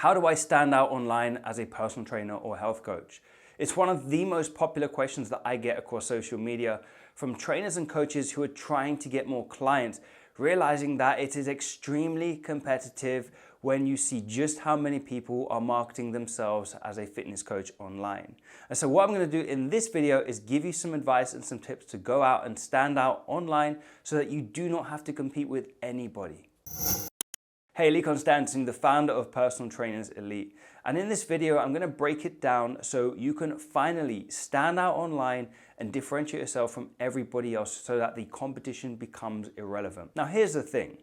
How do I stand out online as a personal trainer or health coach? It's one of the most popular questions that I get across social media from trainers and coaches who are trying to get more clients, realizing that it is extremely competitive when you see just how many people are marketing themselves as a fitness coach online. And so what I'm going to do in this video is give you some advice and some tips to go out and stand out online so that you do not have to compete with anybody. Hey, Lee Constantin, the founder of Personal Trainers Elite. And in this video, I'm going to break it down so you can finally stand out online and differentiate yourself from everybody else so that the competition becomes irrelevant. Now, here's the thing.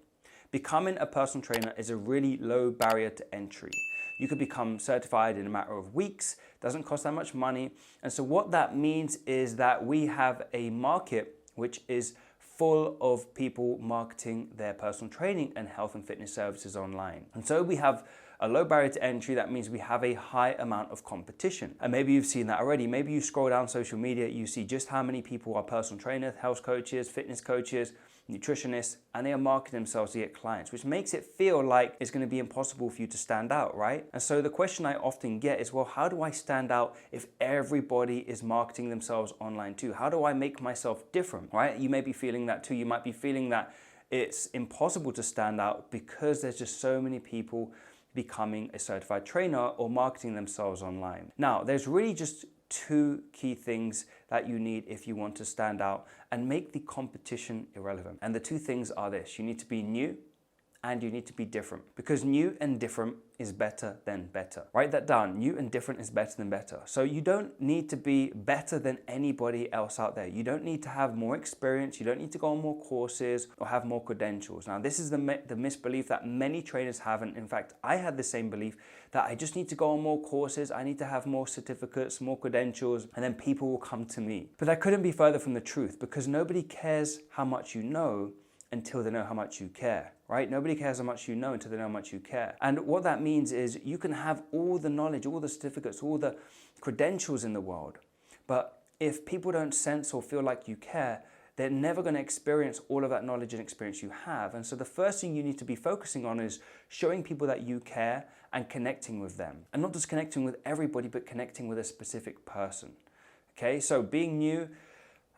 Becoming a personal trainer is a really low barrier to entry. You could become certified in a matter of weeks, doesn't cost that much money. And so what that means is that we have a market which is full of people marketing their personal training and health and fitness services online. And so we have a low barrier to entry. That means we have a high amount of competition. And maybe you've seen that already. Maybe you scroll down social media, you see just how many people are personal trainers, health coaches, fitness coaches, nutritionists, and they are marketing themselves to get clients, which makes it feel like it's going to be impossible for you to stand out, right? And so the question I often get is, well, how do I stand out if everybody is marketing themselves online too? How do I make myself different, right? You may be feeling that too. You might be feeling that it's impossible to stand out because there's just so many people becoming a certified trainer or marketing themselves online. Now, there's really just two key things that you need if you want to stand out and make the competition irrelevant. And the two things are this: you need to be new and you need to be different, because new and different is better than better. Write that down. New and different is better than better. So you don't need to be better than anybody else out there. You don't need to have more experience. You don't need to go on more courses or have more credentials. Now, this is the misbelief that many trainers have. And in fact, I had the same belief that I just need to go on more courses. I need to have more certificates, more credentials, and then people will come to me. But that couldn't be further from the truth, because nobody cares how much you know until they know how much you care, right? Nobody cares how much you know until they know how much you care. And what that means is you can have all the knowledge, all the certificates, all the credentials in the world, but if people don't sense or feel like you care, they're never going to experience all of that knowledge and experience you have. And so the first thing you need to be focusing on is showing people that you care and connecting with them. And not just connecting with everybody, but connecting with a specific person. Okay, so being new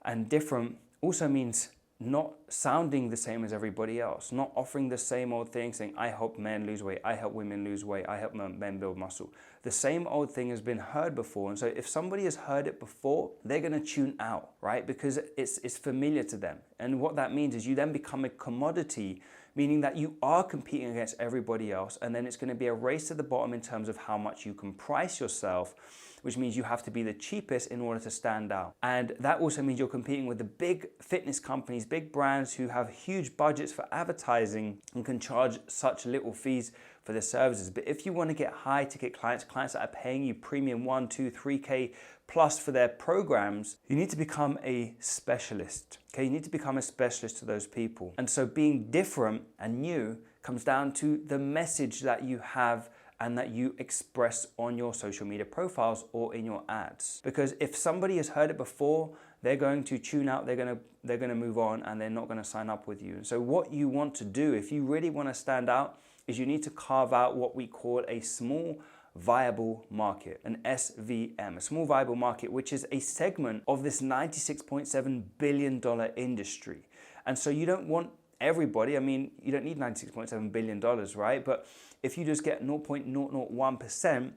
and different also means not sounding the same as everybody else, not offering the same old thing, saying, I help men lose weight, I help women lose weight, I help men build muscle. The same old thing has been heard before. And so if somebody has heard it before, they're going to tune out, right? Because it's familiar to them. And what that means is you then become a commodity, meaning that you are competing against everybody else. And then it's going to be a race to the bottom in terms of how much you can price yourself, which means you have to be the cheapest in order to stand out. And that also means you're competing with the big fitness companies, big brands who have huge budgets for advertising and can charge such little fees for their services. But if you want to get high ticket clients that are paying you premium 1, 2, 3K plus for their programs, you need to become a specialist. Okay, you need to become a specialist to those people. And so being different and new comes down to the message that you have and that you express on your social media profiles or in your ads. Because if somebody has heard it before, they're going to tune out, they're going to move on, and they're not going to sign up with you. And so what you want to do, if you really want to stand out, is you need to carve out what we call a small viable market, an SVM, a small viable market, which is a segment of this $96.7 billion industry. And so you don't want everybody. I mean, you don't need $96.7 billion, right? But if you just get 0.001%,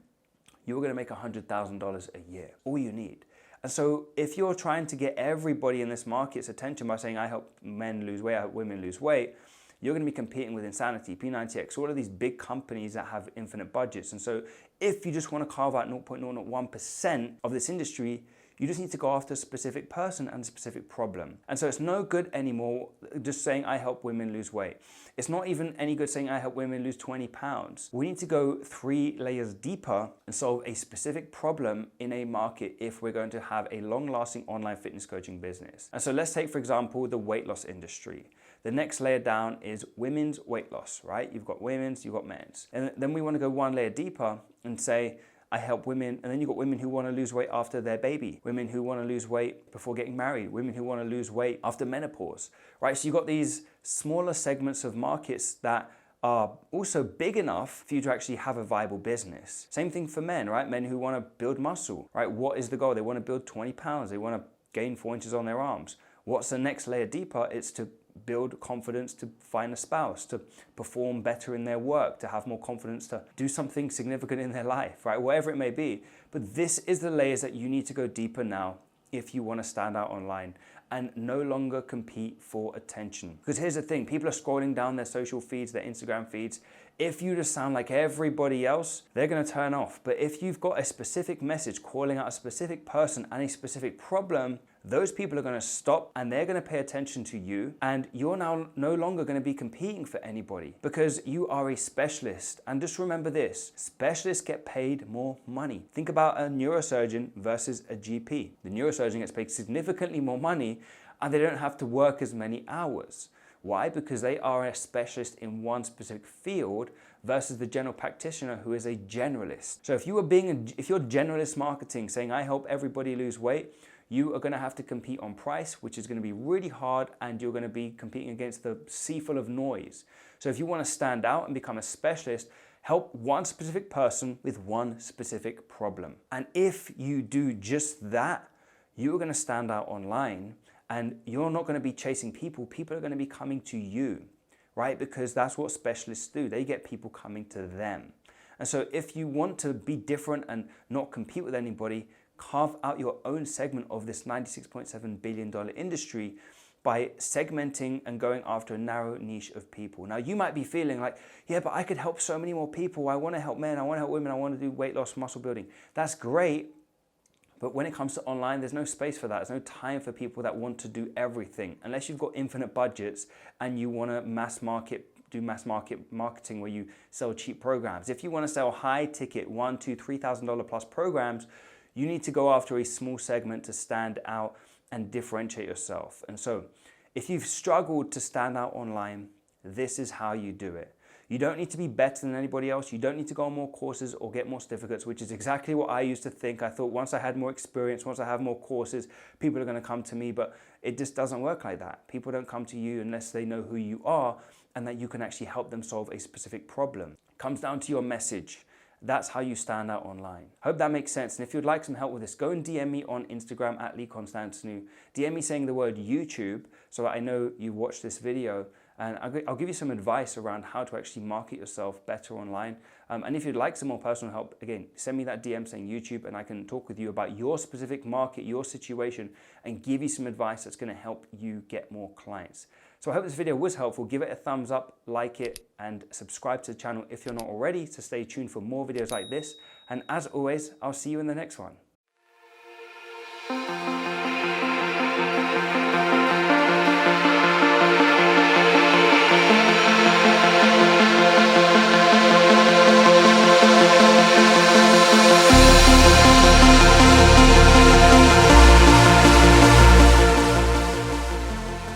you're going to make $100,000 a year, all you need. And so if you're trying to get everybody in this market's attention by saying, I help men lose weight, I help women lose weight, you're going to be competing with Insanity, P90X, all of these big companies that have infinite budgets. And so if you just want to carve out 0.001% of this industry, you just need to go after a specific person and a specific problem. And so it's no good anymore just saying, I help women lose weight. It's not even any good saying, I help women lose 20 pounds. We need to go 3 layers deeper and solve a specific problem in a market if we're going to have a long-lasting online fitness coaching business. And so let's take, for example, the weight loss industry. The next layer down is women's weight loss, right? You've got women's, you've got men's. And then we want to go 1 layer deeper and say, I help women, and then you've got women who want to lose weight after their baby, women who want to lose weight before getting married, women who want to lose weight after menopause, right? So you've got these smaller segments of markets that are also big enough for you to actually have a viable business. Same thing for men, right? Men who want to build muscle, right? What is the goal? They want to build 20 pounds. They want to gain 4 inches on their arms. What's the next layer deeper? It's to build confidence to find a spouse, to perform better in their work, to have more confidence to do something significant in their life, right? Whatever it may be. But this is the layers that you need to go deeper now if you want to stand out online and no longer compete for attention. Because here's the thing, people are scrolling down their social feeds, their Instagram feeds. If you just sound like everybody else, they're gonna turn off. But if you've got a specific message calling out a specific person and a specific problem, those people are gonna stop and they're gonna pay attention to you, and you're now no longer gonna be competing for anybody because you are a specialist. And just remember this, specialists get paid more money. Think about a neurosurgeon versus a GP. The neurosurgeon gets paid significantly more money and they don't have to work as many hours. Why? Because they are a specialist in one specific field versus the general practitioner who is a generalist. So if you're generalist marketing saying, I help everybody lose weight, you are going to have to compete on price, which is going to be really hard, and you're going to be competing against the sea full of noise. So if you want to stand out and become a specialist, help one specific person with one specific problem. And if you do just that, you're going to stand out online. And you're not going to be chasing people. People are going to be coming to you, right? Because that's what specialists do. They get people coming to them. And so if you want to be different and not compete with anybody, carve out your own segment of this $96.7 billion industry by segmenting and going after a narrow niche of people. Now, you might be feeling like, yeah, but I could help so many more people. I want to help men. I want to help women. I want to do weight loss, muscle building. That's great. But when it comes to online, there's no space for that. There's no time for people that want to do everything. Unless you've got infinite budgets and you want to do mass market marketing where you sell cheap programs. If you want to sell high ticket, $1,000, $2,000, $3,000 plus programs, you need to go after a small segment to stand out and differentiate yourself. And so if you've struggled to stand out online, this is how you do it. You don't need to be better than anybody else. You don't need to go on more courses or get more certificates, which is exactly what I used to think. I thought once I had more experience, once I have more courses, people are going to come to me, but it just doesn't work like that. People don't come to you unless they know who you are and that you can actually help them solve a specific problem. It comes down to your message. That's how you stand out online. Hope that makes sense. And if you'd like some help with this, go and DM me on Instagram at Lee Constantinou. DM me saying the word YouTube so that I know you watched this video. And I'll give you some advice around how to actually market yourself better online. And if you'd like some more personal help, again, send me that DM saying YouTube and I can talk with you about your specific market, your situation, and give you some advice that's gonna help you get more clients. So I hope this video was helpful. Give it a thumbs up, like it, and subscribe to the channel if you're not already to stay tuned for more videos like this. And as always, I'll see you in the next one.